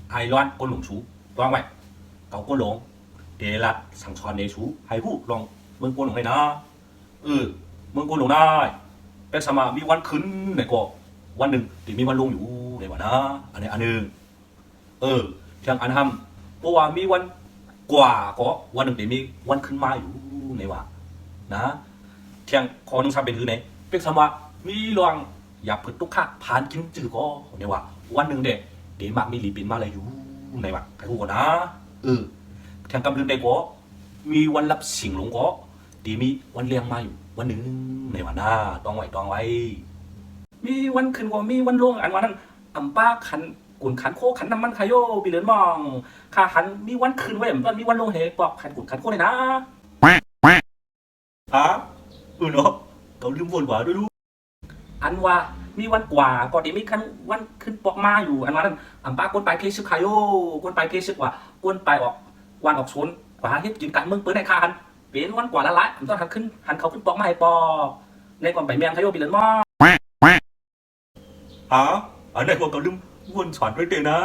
ai loan côn lủng chú loan vậy cậu côn lủng để là sẵn sòn để chú hay hú lองมึงcôn lủng nàyนะมึงcôn lủngได้เป็นสมามีวันขึ้นไหนก็วันหนึ่งที่มีวันลงอยู่ในวันนะอันนี้อันหนึ่งเที่ยงอันทำเพราะว่ามีวันกว่าก็วันหนึ่งที่มีวันขึ้นมาอยู่ในวันนะเที่ยงคอนึงทำเป็นคือไหนเป็นสมามีลองอย่าเพิ่งตุกข้าผ่านกินจืดก็ในว่าวันหนึ่งเดี๋ยวมามีหลีปินมาเลยอยู่ในว่าใครพูดก่อนนะเที่ยงกำลังได้ก็มีวันรับสิ่งหลงก็ดีมีวันเลี้ยงมาอยู่วันหนึ่งในวันหน้าต้องไว้มีวันขึ้นก็มีวันลงอันวันนั้นอัมป้าขันกุนขันโคขันน้ำมันขายโยปีเหลือนมองข้าขันมีวันขึ้นไว้ตอนมีวันลงเหปอกขันกุนขันโคเลยนะเนาะเขาลืมวนกว่าด้วยลูกอันว่ามีวันกว่าก่อนที่มีขันวันขึ้นปอกมาอยู่อันวันนั้นอัมป้าก้นไปเพชรขายโยก้นไปเพชรกว่าก้นไปออกวันออกชนกว่าเฮ็ดกินกันเมืองเปิ้ลในคาหันเป็นวันกว่าละลายผมต้องหันเขาขึ้นปอกมาให้ปอกในก่อนไปเมียงขายโยปีเหลือนมองอันไหนพวกเขาลืมวนสอนไว้เตือนนะ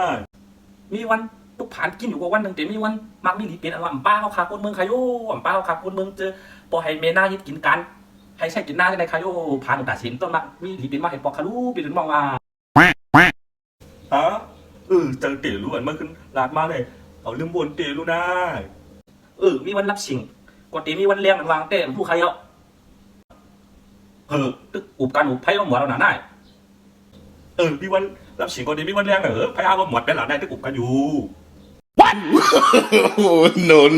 มีวันตุกผ่านกินอยู่กว่าวันหนึ่งแต่มีวันมักมีหลีเป็นอันว่าอัมป้าเขาขาคนเมืองขายโยอัมป้าเขาขาคนเมืองเจอปอให้เมน่าเฮ็ดกินกันให้ใช้กินหน้าในขายโยผ่านตัดสินต้นมักมีหลีเป็นมาให้ปอกคารูปีเหลือนมองว่าเจอเต๋อรู้อันเมื่อคืนลาดมาเลยเอาลืมวนเต๋อรู้นะมีวันรับชิงก่อนตีมีวันเลี้ยงอันวางเต้มผู้ใครเยอะตึกอุบกันอุบไพ่ก็หมดแล้วหนาได้มีวันรับชิงก่อนตีมีวันเลี้ยงไพ่ก็หมดไปแล้วได้ตึกอุบกันอยู่ What? No.